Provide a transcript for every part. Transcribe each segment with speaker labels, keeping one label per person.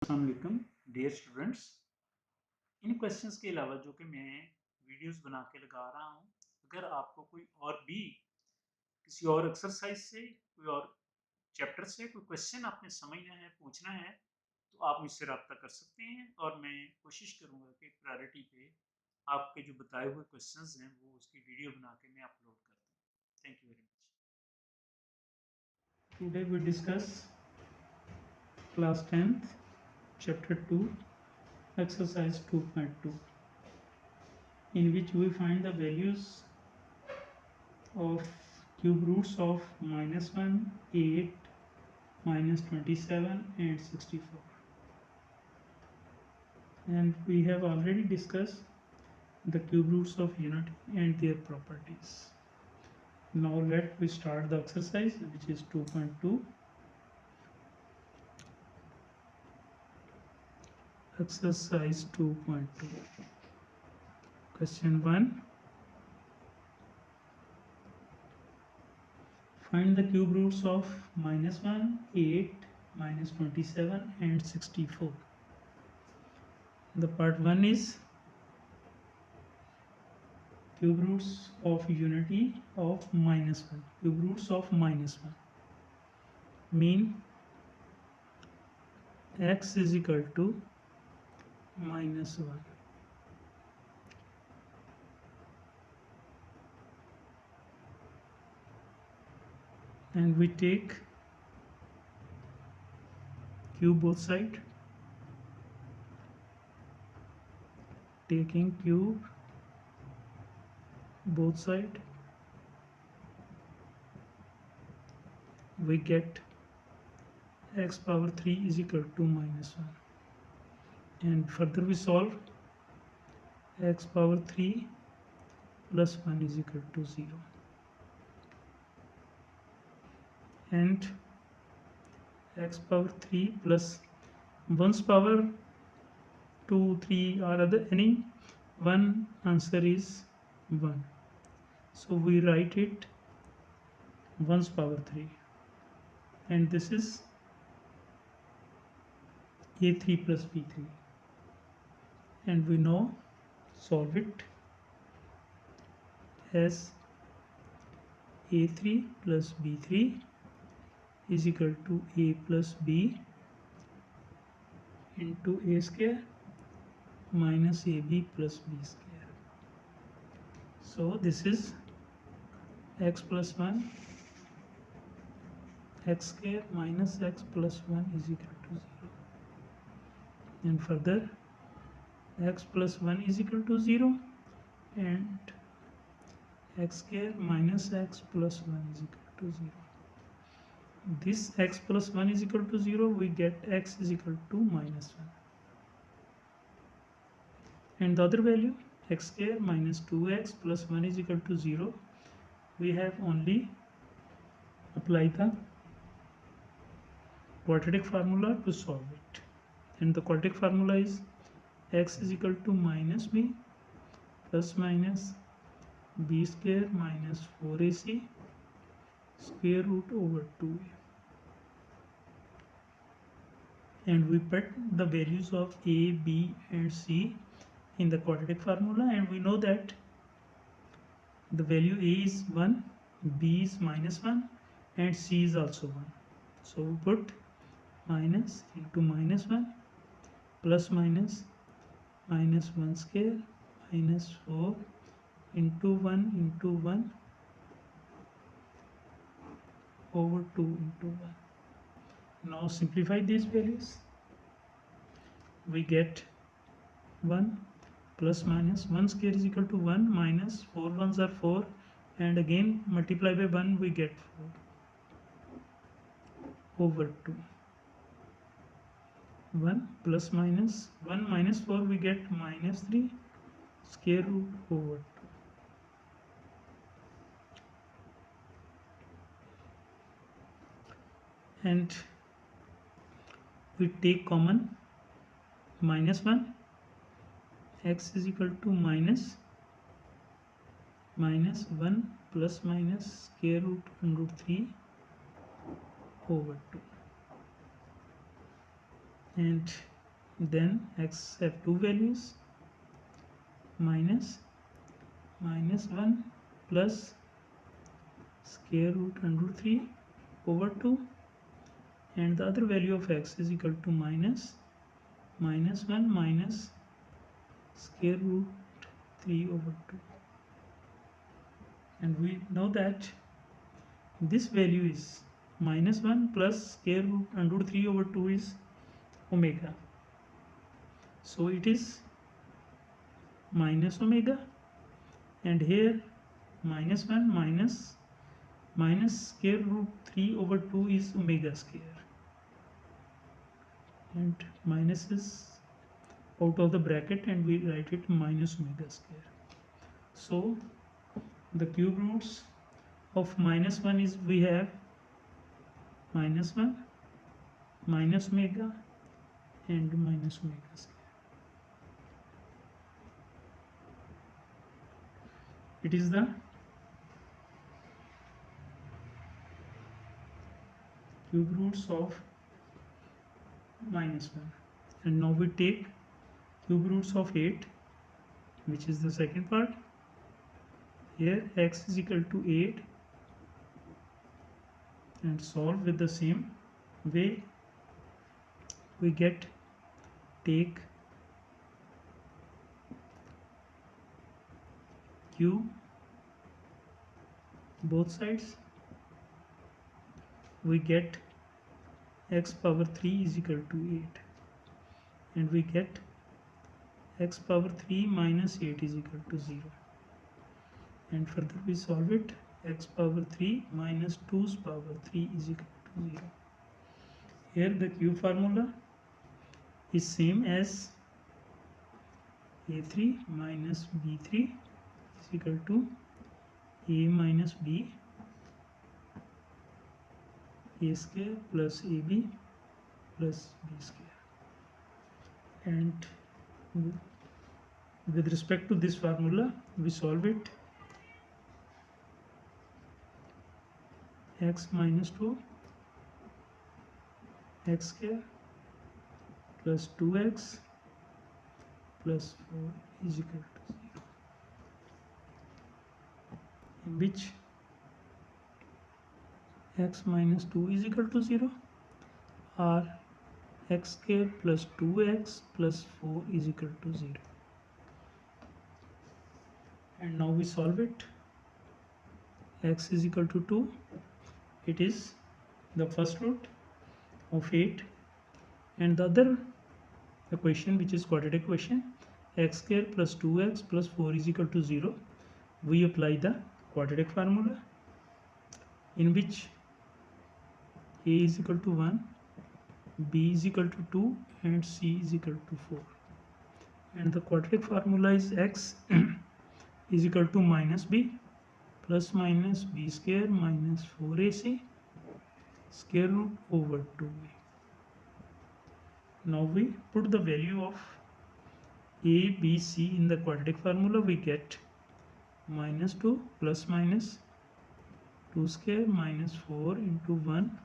Speaker 1: अस्सलाम वालेकुम dear students. इन questions के अलावा जो कि मैं वीडियोस बना के लगा रहा हूँ, अगर आपको कोई और भी किसी और एक्सरसाइज से कोई और चैप्टर से कोई क्वेश्चन आपने समझना है, पूछना है, तो आप मुझसे रब्ता कर सकते हैं और मैं कोशिश करूँगा कि प्रायोरिटी पे आपके जो बताए हुए क्वेश्चंस हैं वो उसकी वीडियो बना के मैं अपलोड कर दूँ। Thank you very much. Today we discuss class 10th chapter 2 exercise 2.2, in which we find the values of cube roots of -1, 8, -27 and 64. And we have already discussed the cube roots of unity and their properties. Now let we start the exercise, which is 2.2. Exercise 2.2. Question 1. Find the cube roots of -1, 8, -27 and 64. The part 1 is cube roots of unity of -1. Cube roots of -1 mean x is equal to -1. And we take cube both side. Taking cube both side, we get x power 3 is equal to -1. And further we solve x power 3 plus 1 is equal to 0. And x power 3 plus 1's power 2, 3 or other any one answer is 1. So we write it 1's power 3. And this is a3 plus b3. And we now solve it as a3 plus b3 is equal to a plus b into a square minus ab plus b square. So this is x plus 1 x square minus x plus 1 is equal to 0. And further x plus 1 is equal to 0 and x square minus x plus 1 is equal to 0. This x plus 1 is equal to 0, we get x is equal to -1. And the other value x square minus 2x plus 1 is equal to 0, we have only applied the quadratic formula to solve it. And the quadratic formula is x is equal to minus b plus minus b square minus 4ac square root over 2a. And we put the values of a, b and c in the quadratic formula, and we know that the value a is 1, b is -1 and c is also 1. So we put minus into -1 plus minus -1 square minus 4 into 1 into 1 over 2 into 1. Now simplify these values. We get 1 plus minus 1 square is equal to 1 minus 4 ones are 4 and again multiply by 1 we get 4 over 2. 1 plus minus 1 minus 4 we get -3 square root over 2. And we take common -1, x is equal to minus 1 plus minus square root 3 over 2. And then x have two values, minus 1 plus square root under 3 over 2, and the other value of x is equal to minus 1 minus square root 3 over 2. And we know that this value is minus 1 plus square root under 3 over 2 is omega. So it is minus omega, and here minus 1 minus square root 3 over 2 is omega square, and minus is out of the bracket and we write it minus omega square. So the cube roots of minus 1 is, we have minus 1 minus omega and minus omega square. It is the cube roots of minus 1. And now we take cube roots of 8, which is the second part. Here x is equal to 8, and solve with the same way. We get, take cube both sides, we get x power 3 is equal to 8, and we get x power 3 minus 8 is equal to 0, and further we solve it. X power 3 minus 2's power 3 is equal to 0. Here the cube formula is same as a3 minus b3 is equal to a minus b, a square plus ab plus b square. And with respect to this formula, we solve it. X minus 2 x square plus 2x plus 4 is equal to 0, in which x minus 2 is equal to 0, or x square plus 2x plus 4 is equal to 0. And now we solve it. X is equal to 2. It is the first root of 8, and the other equation, which is quadratic equation, x square plus 2x plus 4 is equal to 0. We apply the quadratic formula, in which a is equal to 1, b is equal to 2, and c is equal to 4. And the quadratic formula is x is equal to minus b plus minus b square minus 4ac square root over 2a. Now we put the value of a, b, c in the quadratic formula. We get minus 2 plus minus 2 square minus 4 into 1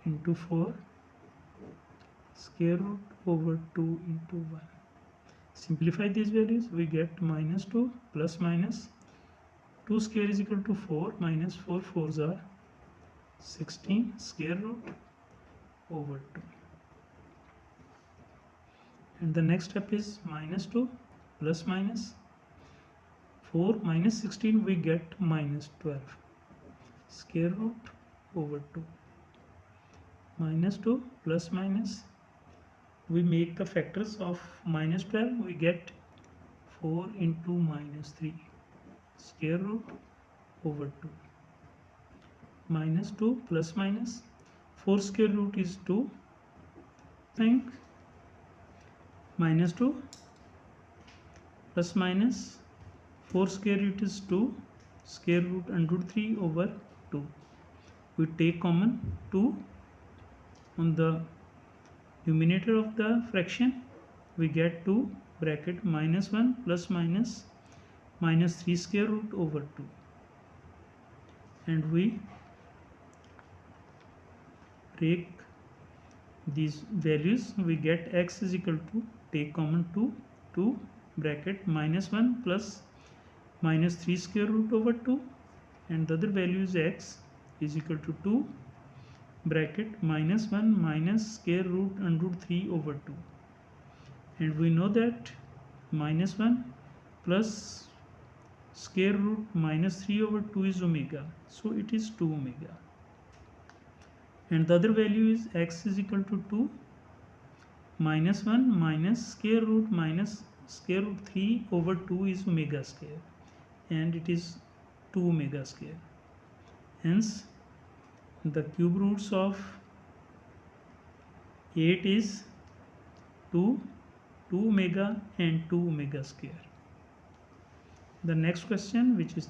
Speaker 1: into 4 square root over 2 into 1. Simplify these values, we get minus 2 plus minus 2 square is equal to 4 minus 4 4s are 16 square root over 2. And the next step is minus 2 plus minus 4 minus 16, we get minus 12 square root over 2. Minus 2 plus minus, we make the factors of minus 12, we get 4 into minus 3 square root over 2. Minus 2 plus minus 4 square root is 2. Think minus 2 plus minus 4 square root is 2 square root under 3 over 2. We take common 2 on the numerator of the fraction. We get 2 bracket minus 1 plus minus minus 3 square root over 2. And we take these values, we get x is equal to, take common 2 bracket minus 1 plus minus 3 square root over 2, and the other value is x is equal to 2 bracket minus 1 minus square root under 3 over 2, and we know that minus 1 plus square root minus 3 over 2 is omega, so it is 2 omega, and the other value is x is equal to 2 minus 1 minus square root minus square root 3 over 2 is omega square, and it is 2 omega square. Hence the cube roots of 8 is 2 omega and 2 omega square. The next question, which is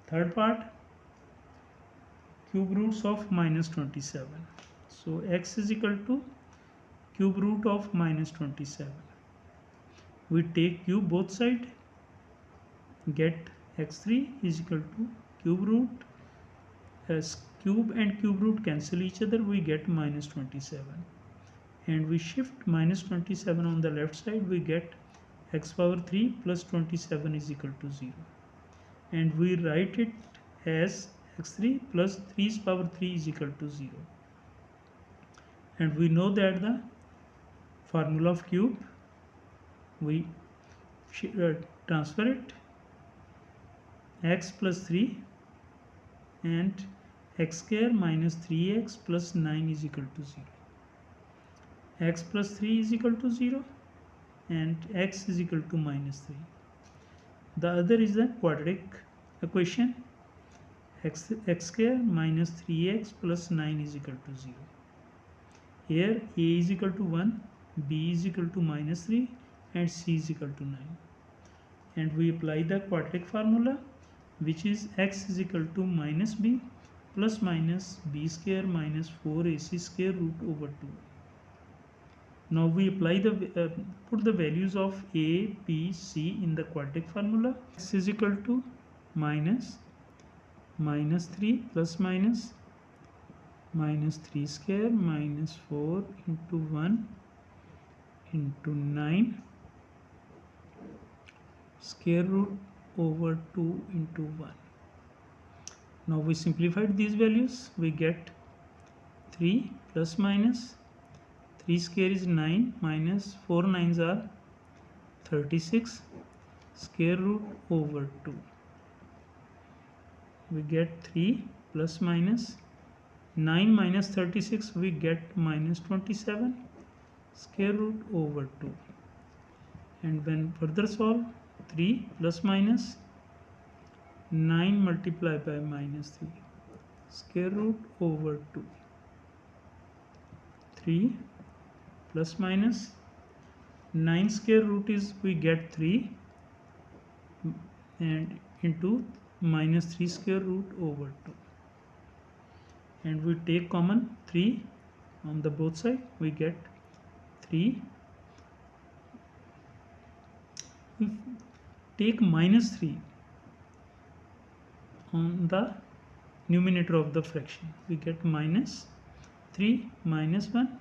Speaker 1: third part, cube roots of minus 27. So x is equal to cube root of minus 27. We take cube both side, get x3 is equal to cube root, as cube and cube root cancel each other, we get minus 27, and we shift minus 27 on the left side, we get x power 3 plus 27 is equal to 0, and we write it as x3 plus 3's power 3 is equal to 0, and we know that the formula of cube, we transfer it, x plus 3 and x square minus 3x plus 9 is equal to 0, x plus 3 is equal to 0 and x is equal to minus 3. The other is the quadratic equation, x square minus 3x plus 9 is equal to 0. Here a is equal to 1, b is equal to minus 3 and c is equal to 9, and we apply the quadratic formula, which is x is equal to minus b plus minus b square minus 4ac square root over 2. Now we apply the put the values of a, b, c in the quadratic formula. X is equal to minus 3 plus minus 3 square minus 4 into 1 into 9 square root over 2 into 1. Now we simplified these values, we get 3 plus minus 3 square is 9 minus 4 nines are 36 square root over 2. We get 3 plus minus 9 minus 36, we get minus 27 square root over 2, and when further solve, 3 plus minus 9 multiplied by minus 3 square root over 2, 3 plus minus 9 square root is, we get 3 and into minus 3 square root over 2, and we take common 3 on the both side, we get 3. We take minus 3 on the numerator of the fraction, we get minus 3 minus 1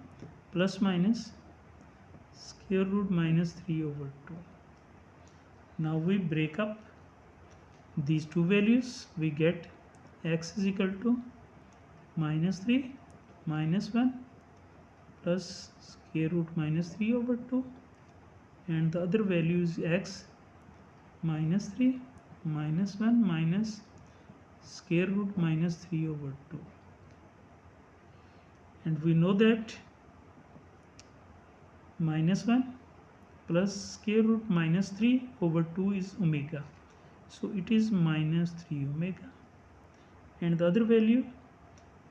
Speaker 1: plus minus square root minus 3 over 2. Now we break up these two values, we get x is equal to minus 3 minus 1 plus square root minus 3 over 2, and the other value is x minus 3 minus 1 minus square root minus 3 over 2, and we know that minus 1 plus square root minus 3 over 2 is omega, so it is minus 3 omega, and the other value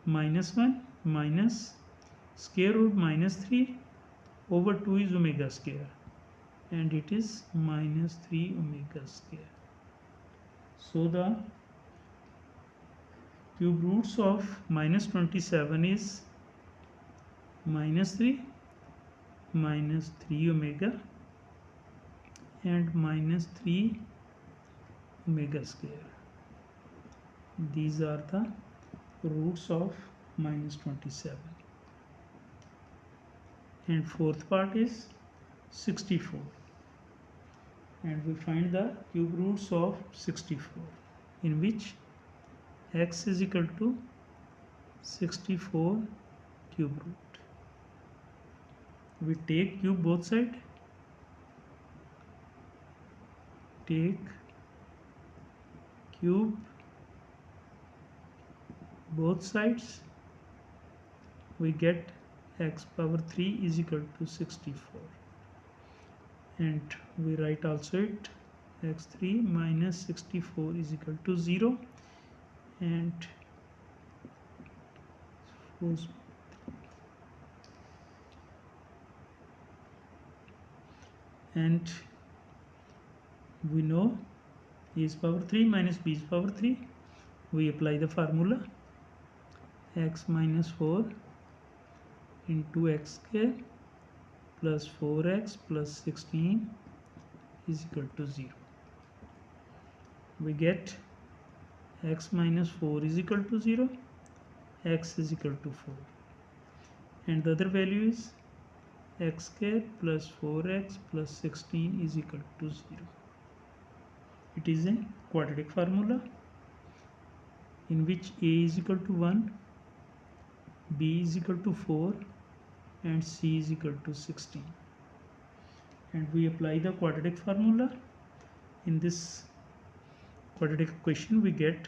Speaker 1: minus 1 minus square root minus 3 over 2 is omega square, and it is minus 3 omega square. So the cube roots of minus 27 is minus 3 minus 3 omega and minus 3 omega square. These are the roots of minus 27. and fourth part is 64, and we find the cube roots of 64, in which x is equal to 64 cube root. We take cube both sides, take cube both sides, we get x power 3 is equal to 64, and we write also it x3 minus 64 is equal to 0, and we know a is power 3 minus b is power 3. We apply the formula x minus 4 into x square plus 4x plus 16 is equal to 0. We get x minus 4 is equal to 0, x is equal to 4, and the other value is x square plus 4x plus 16 is equal to 0. It is a quadratic formula in which a is equal to 1, b is equal to 4, and c is equal to 16. And we apply the quadratic formula in this quadratic equation. We get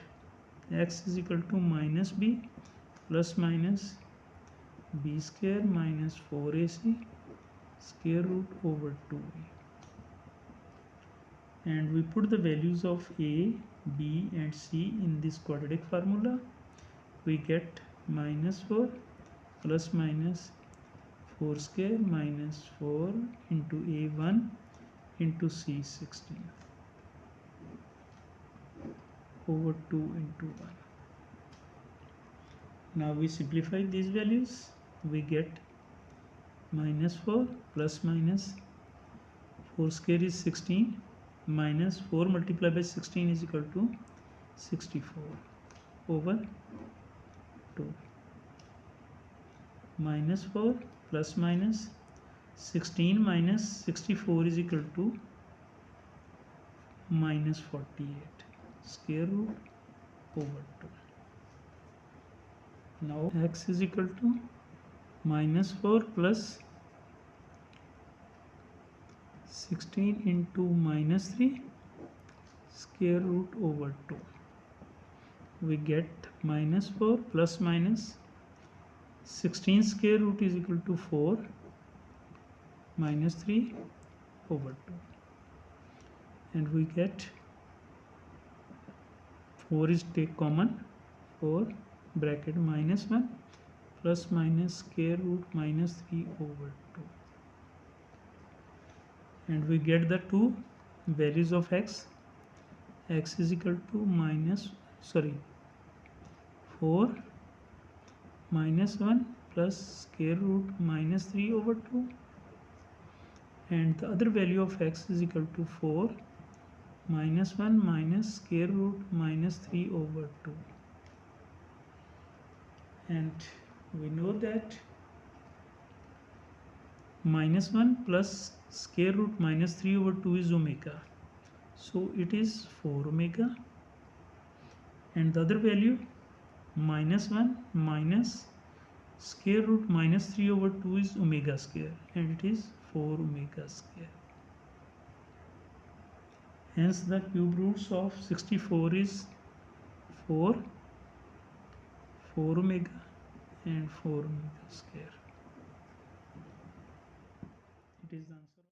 Speaker 1: x is equal to minus b plus minus b square minus 4ac square root over 2a. And we put the values of a, b and c in this quadratic formula. We get minus 4 plus minus 4 square minus 4 into a1 into c16 over 2 into 1. Now we simplify these values. We get minus 4 plus minus 4 square is 16 minus 4 multiplied by 16 is equal to 64 over 2. Minus 4 plus minus 16 minus 64 is equal to minus 48 square root over 2. Now x is equal to minus 4 plus 16 into minus 3 square root over 2. We get minus 4 plus minus 16 square root is equal to 4 minus 3 over 2, and we get 4 is take common, 4 bracket minus 1 plus minus square root minus 3 over 2, and we get the two values of x. X is equal to 4 minus 1 plus square root minus 3 over 2, and the other value of x is equal to 4 minus 1 minus square root minus 3 over 2. And we know that minus 1 plus square root minus 3 over 2 is omega, so it is 4 omega, and the other value minus 1 minus square root minus 3 over 2 is omega square, and it is 4 omega square. Hence the cube roots of 64 is 4, 4 omega and 4 omega square. It is the answer.